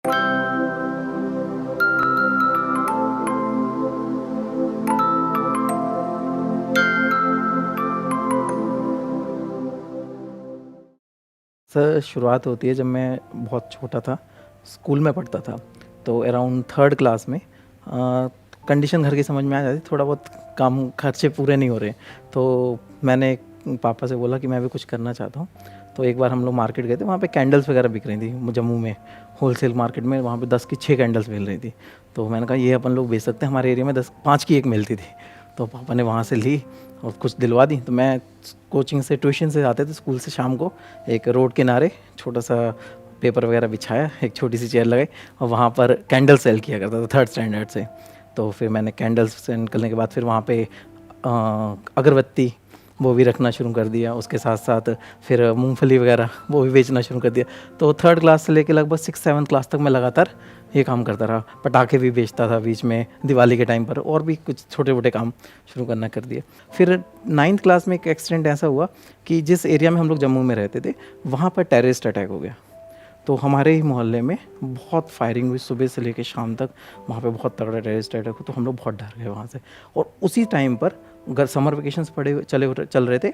Sir शुरुआत होती है जब मैं बहुत छोटा था, स्कूल में पढ़ता था, तो अराउंड थर्ड क्लास में कंडीशन घर की समझ में आ जाती, थोड़ा बहुत काम खर्चे पूरे नहीं हो रहे, तो मैंने पापा से बोला कि मैं भी कुछ करना चाहता हूँ। तो एक बार हम लोग मार्केट गए थे, वहाँ पे कैंडल्स वगैरह बिक रही थी जम्मू में, होलसेल मार्केट में, वहाँ पे 10 की 6 कैंडल्स मिल रही थी। तो मैंने कहा ये अपन लोग बेच सकते हैं, हमारे एरिया में 5 की एक मिलती थी। तो पापा ने वहाँ से ली और कुछ दिलवा दी। तो मैं कोचिंग से, ट्यूशन से आते थे स्कूल से शाम को, एक रोड किनारे छोटा सा पेपर वगैरह बिछाया, एक छोटी सी चेयर लगाई और वहाँ पर कैंडल सेल किया करता था थर्ड स्टैंडर्ड से। तो फिर मैंने कैंडल्स से निकलने के बाद फिर वहाँ पे अगरबत्ती वो भी रखना शुरू कर दिया, उसके साथ साथ फिर मूंगफली वगैरह वो भी बेचना शुरू कर दिया। तो थर्ड क्लास से लेकर लगभग 6-7 क्लास तक मैं लगातार ये काम करता रहा। पटाखे भी बेचता था बीच में दिवाली के टाइम पर, और भी कुछ छोटे मोटे काम शुरू करना कर दिया। फिर 9th क्लास में एक एक्सीडेंट ऐसा हुआ कि जिस एरिया में हम लोग जम्मू में रहते थे वहाँ पर टेररिस्ट अटैक हो गया। तो हमारे ही मोहल्ले में बहुत फायरिंग हुई सुबह से लेकर शाम तक, वहाँ पे बहुत तगड़ा टेररिस्ट अटैक हुआ। तो हम लोग बहुत डर गए वहाँ से। और उसी टाइम पर अगर समर वेकेशंस चल रहे थे,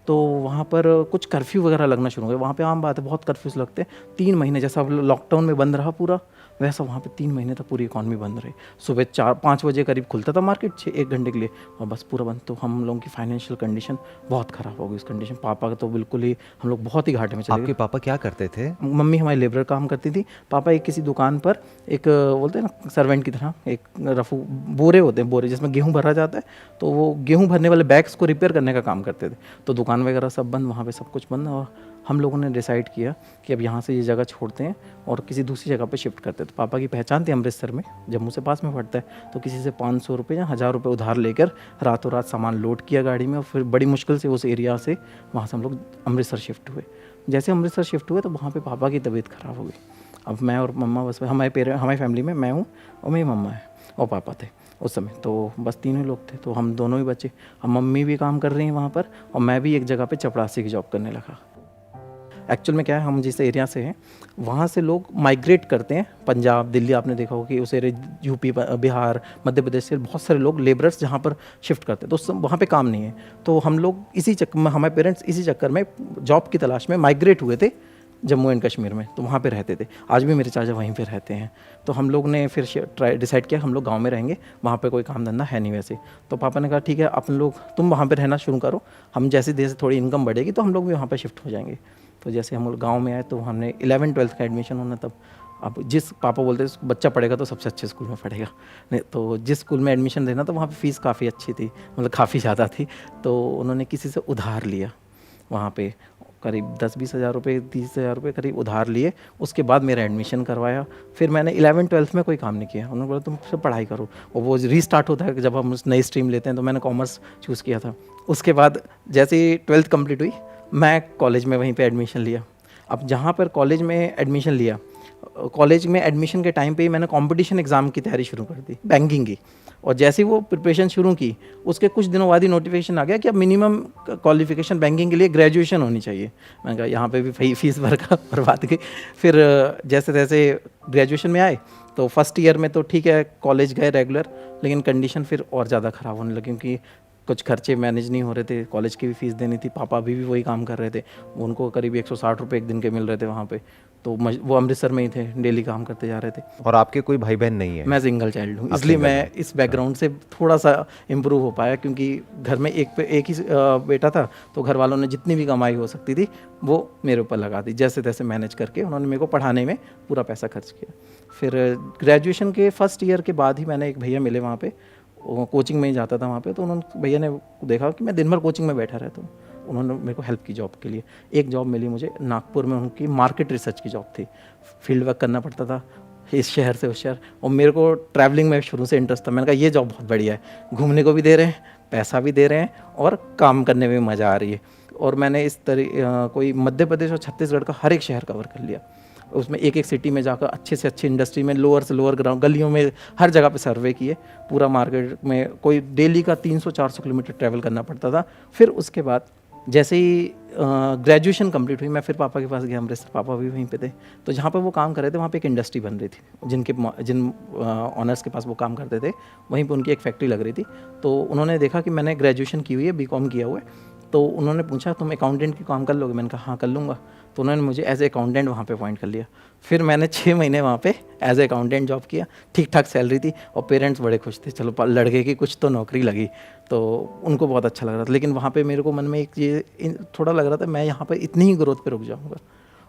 तो वहाँ पर कुछ कर्फ्यू वगैरह लगना शुरू हो गया। वहाँ पे आम बात है, बहुत कर्फ्यूज़ लगते हैं। 3 महीने जैसा लॉकडाउन में बंद रहा पूरा, वैसा वहाँ पे 3 महीने तक पूरी इकॉनमी बंद रही। सुबह 4-5 बजे करीब खुलता था मार्केट, 1 घंटे के लिए, और बस पूरा बंद। तो हम लोगों की फाइनेंशियल कंडीशन बहुत ख़राब हो गई। उस कंडीशन पापा का तो बिल्कुल ही, हम लोग बहुत ही घाटे में चले गए। आपके पापा क्या करते थे? मम्मी हमारी लेबर काम करती थी, पापा एक किसी दुकान पर, एक बोलते हैं ना सर्वेंट की तरह, एक रफू बोरे होते हैं, बोरे जिसमें गेहूं भरा जाता है, तो वो गेहूं भरने वाले बैग्स को रिपेयर करने का काम करते थे। तो दुकान वगैरह सब बंद, वहाँ पे सब कुछ बंद। और हम लोगों ने डिसाइड किया कि अब यहाँ से ये जगह छोड़ते हैं और किसी दूसरी जगह पे शिफ्ट करते हैं। तो पापा की पहचान थी अमृतसर में, जम्मू से पास में पड़ता है, तो किसी से 500 रुपये या 1000 रुपये उधार लेकर रातों रात सामान लोड किया गाड़ी में, और फिर बड़ी मुश्किल से उस एरिया से वहाँ से हम लोग अमृतसर शिफ्ट हुए। जैसे अमृतसर शिफ्ट हुए तो वहाँ पे पापा की तबीयत ख़राब हो गई। अब मैं और मम्मा, बस हमारी फैमिली में मैं हूँ और मेरी मम्मा है और पापा थे उस समय, तो बस तीनों लोग थे। तो हम दोनों ही बच्चे, अब मम्मी भी काम कर रही हैं वहाँ पर और मैं भी एक जगह पे चपरासी की जॉब करने लगा। एक्चुअल में क्या है, हम जिस एरिया से हैं वहाँ से लोग माइग्रेट करते हैं पंजाब, दिल्ली, आपने देखा होगा कि उस एरिया, यूपी, बिहार, मध्य प्रदेश से बहुत सारे लोग लेबरर्स जहाँ पर शिफ्ट करते हैं, तो वहाँ पे काम नहीं है। तो हम लोग इसी चक्कर में, हमारे पेरेंट्स इसी चक्कर में जॉब की तलाश में माइग्रेट हुए थे जम्मू एंड कश्मीर में, तो वहाँ पे रहते थे। आज भी मेरे चाचा वहीं पे रहते हैं। तो हम लोग ने फिर डिसाइड किया हम लोग गांव में रहेंगे, वहाँ पे कोई काम धंधा है नहीं वैसे। तो पापा ने कहा ठीक है, अपन लोग, तुम वहाँ पे रहना शुरू करो, हम जैसे जैसे थोड़ी इनकम बढ़ेगी तो हम लोग भी वहाँ पे शिफ्ट हो जाएंगे। तो जैसे हम लोग गाँव में आए तो हमने 11th-12th का एडमिशन होना तब। अब जिस पापा बोलते बच्चा पढ़ेगा तो सबसे अच्छे स्कूल में पढ़ेगा, नहीं तो जिस स्कूल में एडमिशन देना, तो वहाँ पे फ़ीस काफ़ी अच्छी थी, मतलब काफ़ी ज़्यादा थी। तो उन्होंने किसी से उधार लिया, वहाँ पे करीब 10-20 हज़ार रुपये, 30 हज़ार रुपये करीब उधार लिए। उसके बाद मेरा एडमिशन करवाया। फिर मैंने 11th-12th में कोई काम नहीं किया। उन्होंने बोला तुम सब पढ़ाई करो, और वो रीस्टार्ट होता है जब हम नई स्ट्रीम लेते हैं, तो मैंने कॉमर्स चूज़ किया था। उसके बाद जैसे ही 12th कंप्लीट हुई, मैं कॉलेज में वहीं पे एडमिशन लिया। अब जहाँ पर कॉलेज में एडमिशन लिया, कॉलेज में एडमिशन के टाइम पे ही मैंने कंपटीशन एग्ज़ाम की तैयारी शुरू कर दी, बैंकिंग की। और जैसे ही वो प्रिपरेशन शुरू की, उसके कुछ दिनों बाद ही नोटिफिकेशन आ गया कि अब मिनिमम क्वालिफिकेशन बैंकिंग के लिए ग्रेजुएशन होनी चाहिए। मैंने कहा यहाँ पे भी फीस बर्बाद की। फिर जैसे तैसे ग्रेजुएशन में आए, तो फर्स्ट ईयर में तो ठीक है, कॉलेज गए रेगुलर, लेकिन कंडीशन फिर और ज़्यादा ख़राब होने लगी, क्योंकि कुछ खर्चे मैनेज नहीं हो रहे थे, कॉलेज की भी फ़ीस देनी थी, पापा अभी भी वही काम कर रहे थे, उनको करीब 160 रुपये एक दिन के मिल रहे थे वहाँ पे। तो वो अमृतसर में ही थे, डेली काम करते जा रहे थे। और आपके कोई भाई बहन नहीं है? मैं सिंगल चाइल्ड हूँ, इसलिए मैं इस बैकग्राउंड से थोड़ा सा इम्प्रूव हो पाया, क्योंकि घर में एक ही बेटा था, तो घर वालों ने जितनी भी कमाई हो सकती थी वो मेरे ऊपर लगा दी। जैसे तैसे मैनेज करके उन्होंने मेरे को पढ़ाने में पूरा पैसा खर्च किया। फिर ग्रेजुएशन के फर्स्ट ईयर के बाद ही मैंने एक भैया मिले वहाँ पे, कोचिंग में ही जाता था वहाँ पे, तो उन्होंने, भैया ने देखा कि मैं दिन भर कोचिंग में बैठा रहता हूँ, उन्होंने मेरे को हेल्प की जॉब के लिए। एक जॉब मिली मुझे नागपुर में, उनकी मार्केट रिसर्च की जॉब थी, फील्ड वर्क करना पड़ता था इस शहर से उस शहर, और मेरे को ट्रैवलिंग में शुरू से इंटरेस्ट था। मैंने कहा ये जॉब बहुत बढ़िया है, घूमने को भी दे रहे हैं, पैसा भी दे रहे हैं, और काम करने में मज़ा आ रही है। और मैंने इस कोई मध्य प्रदेश और छत्तीसगढ़ का हर एक शहर कवर कर लिया। उसमें एक एक सिटी में जाकर अच्छे से अच्छी इंडस्ट्री में, लोअर से लोअर ग्राउंड, गलियों में, हर जगह पे सर्वे किए। पूरा मार्केट में कोई डेली का 300-400 किलोमीटर ट्रैवल करना पड़ता था। फिर उसके बाद जैसे ही ग्रेजुएशन कंप्लीट हुई मैं फिर पापा के पास गया अमृतसर, पापा भी वहीं पे थे। तो जहाँ पे वो काम कर रहे थे वहाँ पे एक इंडस्ट्री बन रही थी, जिन ऑनर्स के पास वो काम करते थे वहीं पे उनकी एक फैक्ट्री लग रही थी। तो उन्होंने देखा कि मैंने ग्रेजुएशन की हुई है, बीकॉम किया हुआ है, तो उन्होंने पूछा तुम अकाउंटेंट की काम कर लोगे? मैंने कहा हाँ कर लूँगा। तो उन्होंने मुझे एज ए अकाउंटेंट वहाँ पे अपॉइंट कर लिया। फिर मैंने 6 महीने वहाँ पे एज ए अकाउंटेंट जॉब किया, ठीक ठाक सैलरी थी और पेरेंट्स बड़े खुश थे, चलो लड़के की कुछ तो नौकरी लगी, तो उनको बहुत अच्छा लग रहा था। लेकिन वहाँ पे मेरे को मन में एक ये थोड़ा लग रहा था मैं यहाँ पर इतनी ही ग्रोथ पे रुक जाऊँगा,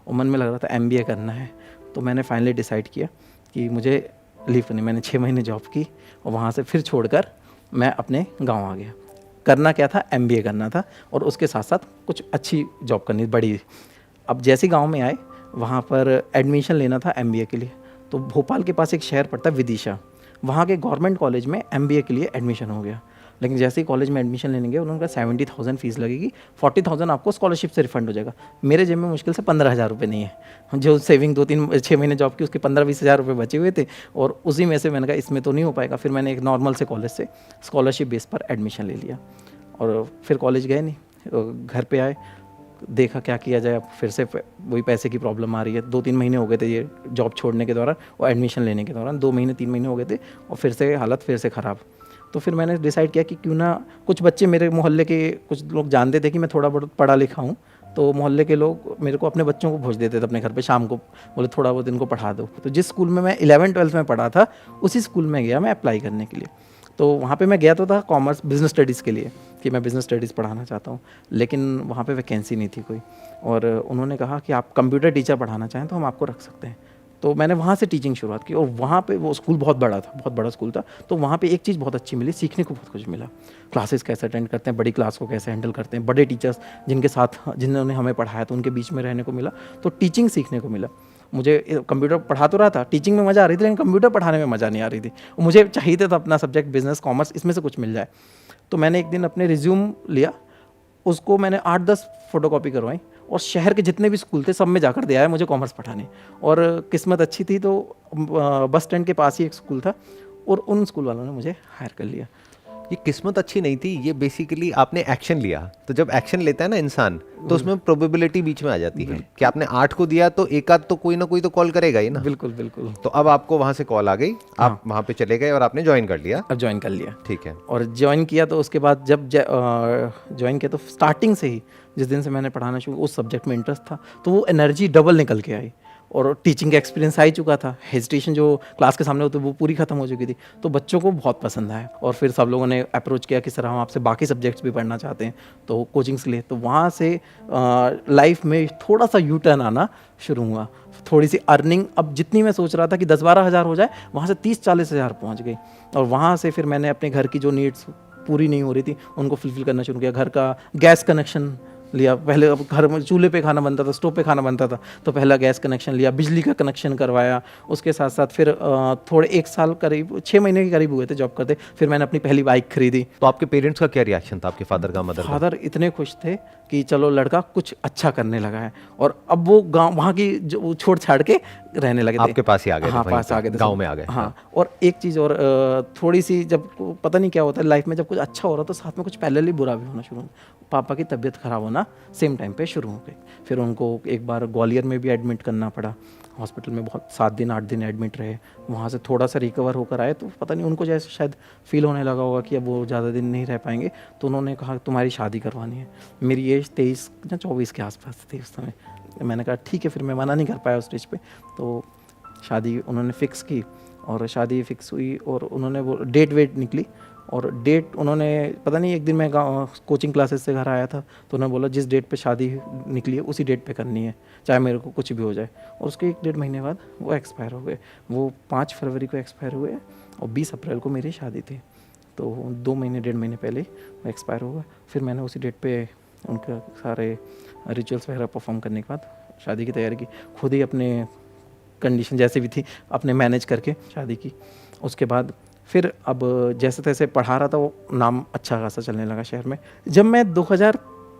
और मन में लग रहा था MBA करना है। तो मैंने फाइनली डिसाइड किया कि मुझे लीव करनी। मैंने 6 महीने जॉब की और वहाँ से फिर छोड़कर मैं अपने गाँव आ गया। करना क्या था, MBA करना था और उसके साथ साथ कुछ अच्छी जॉब करनी बड़ी। अब जैसे गांव में आए वहाँ पर एडमिशन लेना था MBA के लिए, तो भोपाल के पास एक शहर पड़ता है विदिशा, वहाँ के गवर्नमेंट कॉलेज में MBA के लिए एडमिशन हो गया। लेकिन जैसे ही कॉलेज में एडमिशन लेने गए उन्होंने कहा 70,000 फीस लगेगी, 40,000 आपको स्कॉलरशिप से रिफंड हो जाएगा। मेरे जेब में मुश्किल से 15,000 रुपये नहीं है, जो सेविंग 2-3-6 महीने जॉब की उसके 15-20 हज़ार रुपये बचे हुए थे, और उसी में से मैंने कहा इसमें तो नहीं हो पाएगा। फिर मैंने एक नॉर्मल से कॉलेज से स्कॉलरशिप बेस पर एडमिशन ले लिया और फिर कॉलेज गए नहीं, घर पे आए, देखा क्या किया जाए। अब फिर से वही पैसे की प्रॉब्लम आ रही है। 2-3 महीने हो गए थे ये जॉब छोड़ने के दौरान और एडमिशन लेने के दौरान, 2 महीने 3 महीने हो गए थे और फिर से हालत फिर से ख़राब। तो फिर मैंने डिसाइड किया कि क्यों ना, कुछ बच्चे मेरे मोहल्ले के कुछ लोग जानते थे कि मैं थोड़ा बहुत पढ़ा लिखा हूँ, तो मोहल्ले के लोग मेरे को अपने बच्चों को भेज देते थे अपने घर पे शाम को, बोले थोड़ा बहुत इनको पढ़ा दो। तो जिस स्कूल में मैं 11th-12th में पढ़ा था उसी स्कूल में गया मैं अप्लाई करने के लिए। तो वहाँ पे मैं गया तो था कॉमर्स बिजनेस स्टडीज़ के लिए कि मैं बिज़नेस स्टडीज़ पढ़ाना चाहता हूँ, लेकिन वहाँ पे वैकेंसी नहीं थी कोई, और उन्होंने कहा कि आप कंप्यूटर टीचर पढ़ाना चाहें तो हम आपको रख सकते हैं। तो मैंने वहाँ से टीचिंग शुरुआत की और वहाँ पे वो स्कूल बहुत बड़ा था, बहुत बड़ा स्कूल था। तो वहाँ पे एक चीज़ बहुत अच्छी मिली, सीखने को बहुत कुछ मिला। क्लासेस कैसे अटेंड करते हैं, बड़ी क्लास को कैसे हैंडल करते हैं, बड़े टीचर्स जिनके साथ जिन्होंने हमें पढ़ाया तो उनके बीच में रहने को मिला, तो टीचिंग सीखने को मिला। मुझे कंप्यूटर पढ़ा तो रहा था, टीचिंग में मज़ा आ रही थी, लेकिन कंप्यूटर पढ़ाने में मज़ा नहीं आ रही थी। मुझे चाहिए था अपना सब्जेक्ट बिजनेस कॉमर्स, इसमें से कुछ मिल जाए। तो मैंने एक दिन अपने रिज्यूम लिया, उसको मैंने 8-10 फोटोकॉपी करवाई और शहर के जितने भी स्कूल थे सब में जाकर दे आया मुझे कॉमर्स पढ़ाने। और किस्मत अच्छी थी तो बस स्टैंड के पास ही एक स्कूल था और उन स्कूल वालों ने मुझे हायर कर लिया। ये किस्मत अच्छी नहीं थी, ये बेसिकली आपने एक्शन लिया। तो जब एक्शन लेता है ना इंसान, तो उसमें प्रोबेबिलिटी बीच में आ जाती है कि आपने 8 को दिया तो एक आध तो कोई ना कोई तो कॉल करेगा ही ना। बिल्कुल बिल्कुल। तो अब आपको वहाँ से कॉल आ गई, आप वहाँ पे चले गए और आपने ज्वाइन कर लिया। अब ज्वाइन कर लिया, ठीक है। और ज्वाइन किया तो उसके बाद जब ज्वाइन किया तो स्टार्टिंग से ही जिस दिन से मैंने पढ़ाना शुरू, उस सब्जेक्ट में इंटरेस्ट था, तो वो एनर्जी डबल निकल के आई और टीचिंग का एक्सपीरियंस आ ही चुका था। हेजिटेशन जो क्लास के सामने होती वो पूरी ख़त्म हो चुकी थी, तो बच्चों को बहुत पसंद आया। और फिर सब लोगों ने अप्रोच किया कि सर हम आपसे बाकी सब्जेक्ट्स भी पढ़ना चाहते हैं, तो कोचिंग्स लिए। तो वहाँ से लाइफ में थोड़ा सा यू टर्न आना शुरू हुआ। थोड़ी सी अर्निंग, अब जितनी मैं सोच रहा था कि 10-12 हज़ार हो जाए, वहाँ से 30-40 हज़ार पहुँच गई। और वहाँ से फिर मैंने अपने घर की जो नीड्स पूरी नहीं हो रही थी उनको फुलफिल करना शुरू किया। घर का गैस कनेक्शन लिया, पहले अब घर में चूल्हे पे खाना बनता था, स्टोव पे खाना बनता था, तो पहला गैस कनेक्शन लिया, बिजली का कनेक्शन करवाया। उसके साथ साथ फिर थोड़े 1 साल करीब 6 महीने के करीब हुए थे जॉब करते, फिर मैंने अपनी पहली बाइक खरीदी। तो आपके पेरेंट्स का क्या रिएक्शन था, आपके फादर का, मदर का? फादर इतने खुश थे कि चलो लड़का कुछ अच्छा करने लगा है, और अब वो गांव वहाँ की जो छोड़ छाड़ के रहने लगे थे, आपके पास ही आ गए थे? हाँ, वहीं पास पे, आ गए थे, गाँव में आ गए। हाँ। और एक चीज़ और, थोड़ी सी जब पता नहीं क्या होता है लाइफ में, जब कुछ अच्छा हो रहा तो साथ में कुछ पैरेलली बुरा भी होना शुरू हो। पापा की तबीयत ख़राब होना सेम टाइम पे शुरू हो गई। फिर उनको एक बार ग्वालियर में भी एडमिट करना पड़ा हॉस्पिटल में, बहुत 7 दिन 8 दिन एडमिट रहे। वहाँ से थोड़ा सा रिकवर होकर आए तो पता नहीं उनको जैसे शायद फील होने लगा होगा कि अब वो ज़्यादा दिन नहीं रह पाएंगे, तो उन्होंने कहा तुम्हारी शादी करवानी है। मेरी एज 23 या 24 के आसपास थी उस समय। मैंने कहा ठीक है, फिर मैं मना नहीं कर पाया उस स्टेज पे। तो शादी उन्होंने फ़िक्स की और शादी फ़िक्स हुई और उन्होंने वो डेट वेट निकली, और डेट उन्होंने पता नहीं, एक दिन मैं कोचिंग क्लासेस से घर आया था तो उन्होंने बोला जिस डेट पे शादी निकली है उसी डेट पे करनी है, चाहे मेरे को कुछ भी हो जाए। और उसके 1-1.5 महीने बाद वो एक्सपायर हो गए। वो 5 फरवरी को एक्सपायर हुए और 20 अप्रैल को मेरी शादी थी, तो 2 महीने 1.5 महीने पहले वो एक्सपायर हो गए। फिर मैंने उसी डेट पे उनके सारे रिचुअल्स वगैरह परफॉर्म करने के बाद शादी की तैयारी की, खुद ही अपने कंडीशन जैसे भी थी अपने मैनेज करके शादी की। उसके बाद फिर अब जैसे तैसे पढ़ा रहा था, वो नाम अच्छा खासा चलने लगा शहर में। जब मैं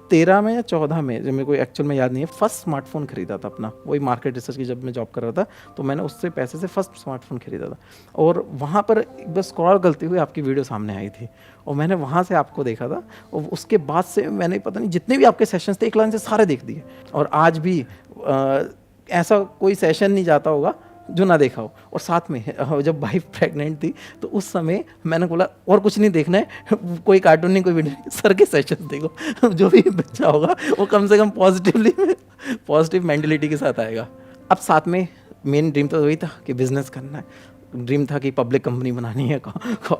13 में या 14 में, जो मेरे को एक्चुअल में याद नहीं है, फर्स्ट स्मार्टफोन खरीदा था अपना, वही मार्केट रिसर्च की जब मैं जॉब कर रहा था, तो मैंने उससे पैसे से फर्स्ट स्मार्टफोन खरीदा था। और वहाँ पर बस स्क्रॉल करते हुए आपकी वीडियो सामने आई थी और मैंने वहाँ से आपको देखा था, और उसके बाद से मैंने पता नहीं जितने भी आपके सेशंस थे एक लाइन से सारे देख दिए। और आज भी ऐसा कोई सेशन नहीं जाता होगा जो ना देखा हो। और साथ में जब वाइफ प्रेग्नेंट थी तो उस समय मैंने बोला और कुछ नहीं देखना है, कोई कार्टून नहीं, कोई वीडियो नहीं, सर के सेशन देखो। जो भी बच्चा होगा वो कम से कम पॉजिटिव मेंटलिटी के साथ आएगा। अब साथ में मेन ड्रीम तो वही था कि बिज़नेस करना है, ड्रीम था कि पब्लिक कंपनी बनानी है,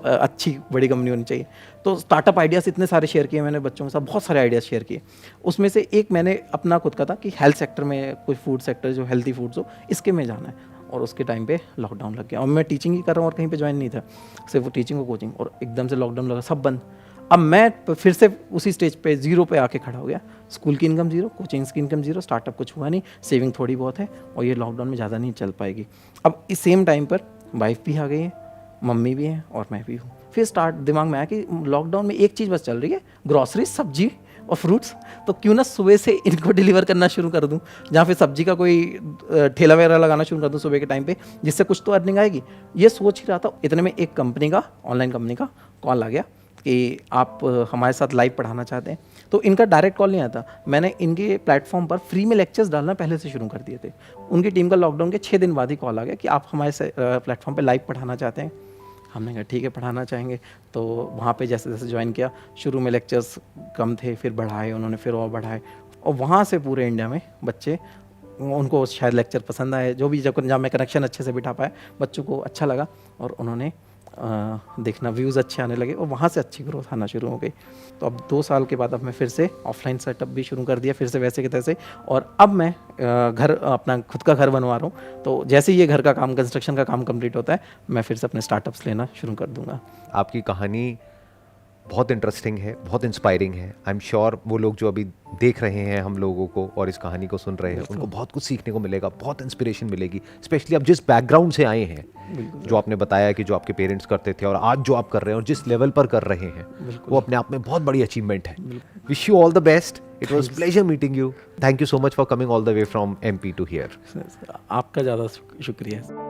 अच्छी बड़ी कंपनी होनी चाहिए। तो स्टार्टअप आइडियाज़ इतने सारे शेयर किए मैंने बच्चों के साथ, बहुत सारे आइडियाज़ शेयर किए। उसमें से एक मैंने अपना खुद का था कि हेल्थ सेक्टर में, कोई फूड सेक्टर जो हेल्थी फूड्स हो, इसके में जाना है। और उसके टाइम पे लॉकडाउन लग गया और मैं टीचिंग ही कर रहा हूँ और कहीं पे ज्वाइन नहीं था, सिर्फ वो टीचिंग और कोचिंग, और एकदम से लॉकडाउन लगा, सब बंद। अब मैं फिर से उसी स्टेज पे जीरो पे आके खड़ा हो गया। स्कूल की इनकम जीरो, कोचिंग की इनकम जीरो, स्टार्टअप कुछ हुआ नहीं, सेविंग थोड़ी बहुत है और ये लॉकडाउन में ज़्यादा नहीं चल पाएगी। अब इस सेम टाइम पर वाइफ भी आ गई है, मम्मी भी है और मैं भी हूँ। फिर दिमाग में आया कि लॉकडाउन में एक चीज़ बस चल रही है, ग्रॉसरी, सब्जी और फ्रूट्स, तो क्यों ना सुबह से इनको डिलीवर करना शुरू कर दूं, जहाँ फिर सब्जी का कोई ठेला वगैरह लगाना शुरू कर दूं सुबह के टाइम पे, जिससे कुछ तो अर्निंग आएगी। ये सोच ही रहा था, इतने में एक कंपनी का, ऑनलाइन कंपनी का कॉल आ गया कि आप हमारे साथ लाइव पढ़ाना चाहते हैं। तो इनका डायरेक्ट कॉल नहीं आता, मैंने इनके प्लेटफॉर्म पर फ्री में लेक्चर्स डालना पहले से शुरू कर दिए थे। उनकी टीम का लॉकडाउन के 6 दिन बाद ही कॉल आ गया कि आप हमारे प्लेटफॉर्म पर लाइव पढ़ाना चाहते हैं। हमने कहा ठीक है, पढ़ाना चाहेंगे। तो वहाँ पे जैसे जैसे ज्वाइन किया, शुरू में लेक्चर्स कम थे, फिर बढ़ाए उन्होंने, फिर और बढ़ाए, और वहाँ से पूरे इंडिया में बच्चे, उनको शायद लेक्चर पसंद आए, जो भी जब मैं कनेक्शन अच्छे से बिठा पाया, बच्चों को अच्छा लगा और उन्होंने देखना, व्यूज़ अच्छे आने लगे और वहाँ से अच्छी ग्रोथ आना शुरू हो गई। तो अब 2 साल के बाद अब मैं फिर से ऑफलाइन सेटअप भी शुरू कर दिया, फिर से वैसे के तैसे, और अब मैं घर, अपना खुद का घर बनवा रहा हूँ। तो जैसे ही ये घर का काम, कंस्ट्रक्शन का काम कंप्लीट होता है, मैं फिर से अपने स्टार्टअप्स लेना शुरू कर दूँगा। आपकी कहानी बहुत इंटरेस्टिंग है, बहुत इंस्पायरिंग है। आई एम श्योर वो लोग जो अभी देख रहे हैं हम लोगों को और इस कहानी को सुन रहे हैं, उनको बहुत कुछ सीखने को मिलेगा, बहुत इंस्पिरेशन मिलेगी। स्पेशली आप जिस बैकग्राउंड से आए हैं, जो आपने बताया कि जो आपके पेरेंट्स करते थे और आज जो आप कर रहे हैं और जिस लेवल पर कर रहे हैं, वो अपने आप में बहुत बड़ी अचीवमेंट है। Wish you all the best. It was pleasure meeting you. Thank you so much for coming all the way from MP to here। आपका ज़्यादा शुक्रिया।